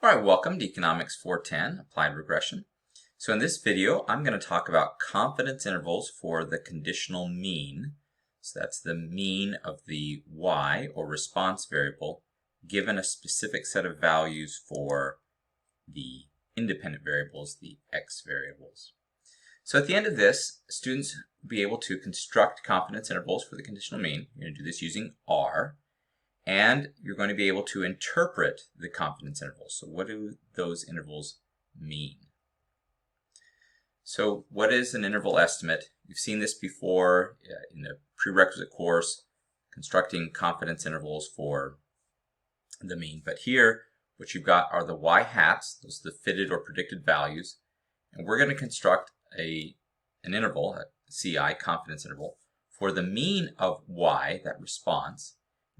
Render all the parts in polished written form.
Alright, welcome to Economics 410, Applied Regression. So in this video, I'm going to talk about confidence intervals for the conditional mean. So that's the mean of the y, or response variable, given a specific set of values for the independent variables, the x variables. So at the end of this, students will be able to construct confidence intervals for the conditional mean. You're going to do this using R. And you're going to be able to interpret the confidence intervals. So what do those intervals mean? So what is an interval estimate? You've seen this before in the prerequisite course, constructing confidence intervals for the mean. But here, what you've got are the y hats, those are the fitted or predicted values. And we're going to construct an interval, a CI, confidence interval, for the mean of y, that response,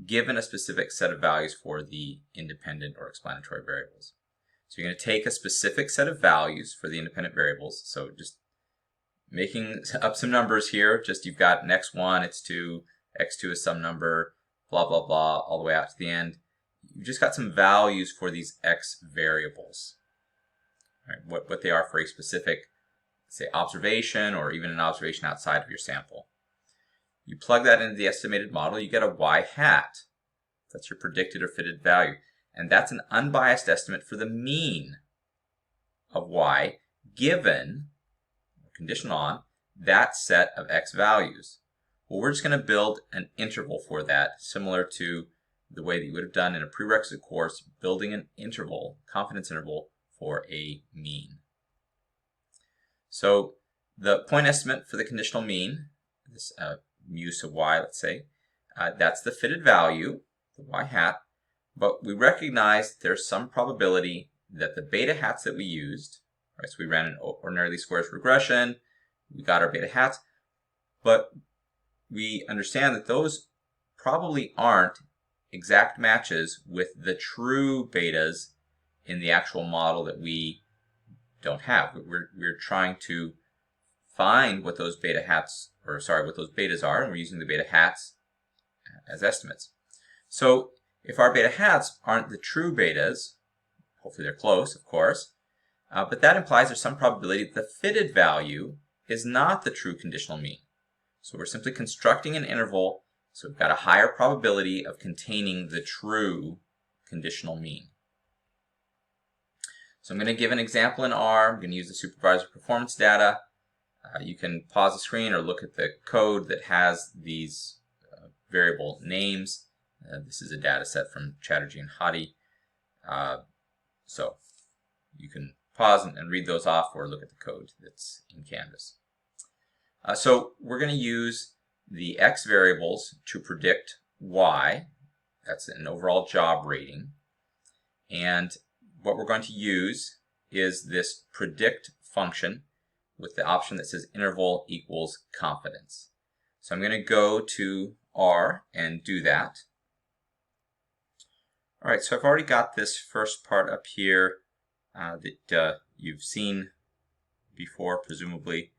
given a specific set of values for the independent or explanatory variables. So you're going to take a specific set of values for the independent variables. So just making up some numbers here, just you've got an x1, it's 2, x2 is some number, blah, blah, blah, all the way out to the end. You've just got some values for these x variables. All right, what they are for a specific, say, observation or even an observation outside of your sample. You plug that into the estimated model, you get a y hat. That's your predicted or fitted value. And that's an unbiased estimate for the mean of y given, conditional on, that set of x values. Well, we're just going to build an interval for that, similar to the way that you would have done in a prerequisite course, building an interval, confidence interval, for a mean. So the point estimate for the conditional mean, this mu sub y, let's say, that's the fitted value, the y hat, but we recognize there's some probability that the beta hats that we used, right, so we ran an ordinary least squares regression, we got our beta hats, but we understand that those probably aren't exact matches with the true betas in the actual model that we don't have. We're trying to find what those beta hats, what those betas are, and we're using the beta hats as estimates. So if our beta hats aren't the true betas, hopefully they're close, of course, but that implies there's some probability that the fitted value is not the true conditional mean. So we're simply constructing an interval, so we've got a higher probability of containing the true conditional mean. So I'm going to give an example in R. I'm going to use the supervisor performance data. You can pause the screen or look at the code that has these variable names. This is a data set from Chatterjee and Hadi. So you can pause and read those off or look at the code that's in Canvas. So we're going to use the x variables to predict y. That's an overall job rating. And what we're going to use is this predict function with the option that says interval equals confidence. So I'm going to go to R and do that. All right, so I've already got this first part up here that you've seen before, presumably.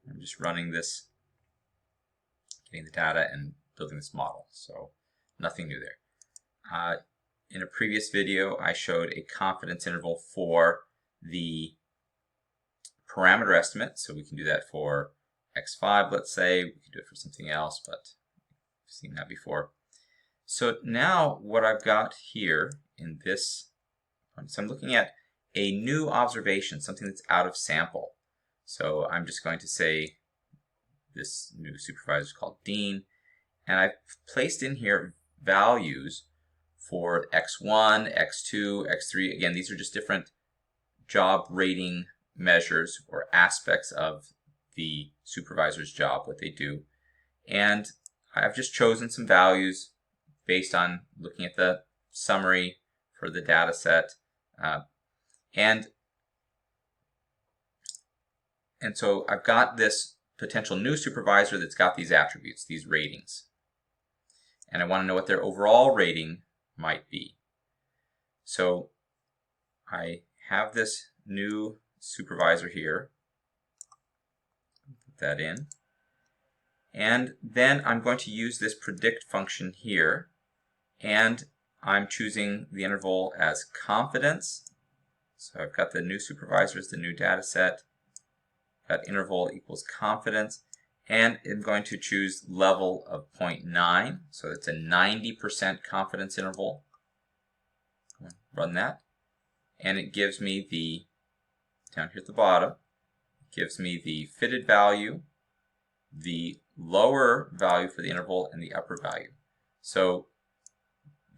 I'm just running this, getting the data and building this model, so nothing new there. In a previous video, I showed a confidence interval for the parameter estimate, so we can do that for x5, let's say. We can do it for something else, but we've seen that before. So now what I've got here in this, so I'm looking at a new observation, something that's out of sample. So I'm just going to say this new supervisor is called Dean, and I've placed in here values for x1, x2, x3. Again, these are just different job rating measures or aspects of the supervisor's job, what they do. And I've just chosen some values based on looking at the summary for the data set. And so I've got this potential new supervisor that's got these attributes, these ratings. And I want to know what their overall rating might be. So I have this new supervisor here. Put that in. And then I'm going to use this predict function here. And I'm choosing the interval as confidence So I've got the new supervisors, the new data set, got interval equals confidence, and I'm going to choose level of 0.9, so it's a 90% confidence interval. Run that, and it gives me the, down here at the bottom, it gives me the fitted value, the lower value for the interval, and the upper value. So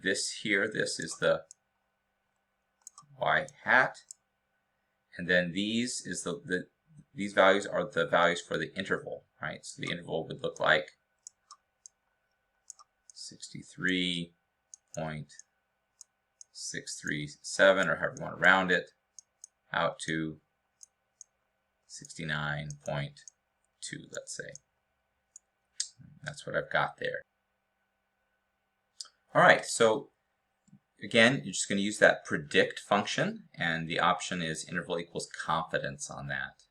this here, this is the y hat, and then these is these values are the values for the interval, right? So the interval would look like 63.637, or however you want to round it, out to 69.2, let's say. That's what I've got there. All right, so again, you're just going to use that predict function, and the option is interval equals confidence on that.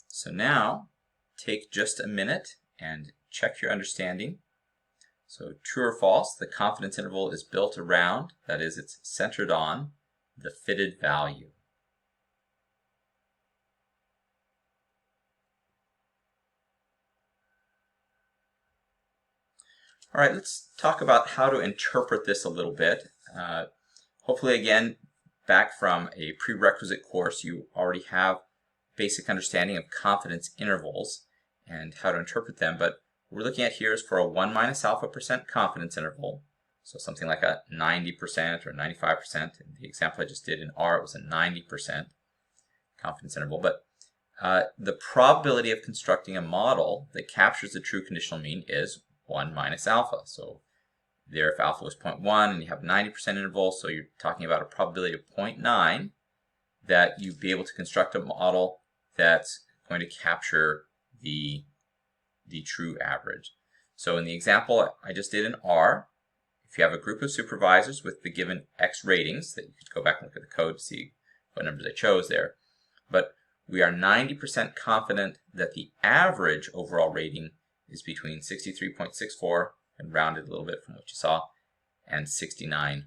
So now, take just a minute and check your understanding. So true or false, the confidence interval is built around, that is, it's centered on, the fitted value. All right, let's talk about how to interpret this a little bit. Hopefully, again, back from a prerequisite course, you already have basic understanding of confidence intervals and how to interpret them, but what we're looking at here is for a 1 minus alpha % confidence interval, so something like a 90% or 95%. In the example I just did in R, it was a 90% confidence interval, but the probability of constructing a model that captures the true conditional mean is 1 minus alpha. So there, if alpha was 0.1 and you have 90% interval, so you're talking about a probability of 0.9 that you'd be able to construct a model that's going to capture the true average. So in the example I just did in R, if you have a group of supervisors with the given X ratings, that you could go back and look at the code to see what numbers I chose there, but we are 90% confident that the average overall rating is between 63.64, and rounded a little bit from what you saw, and 69.2.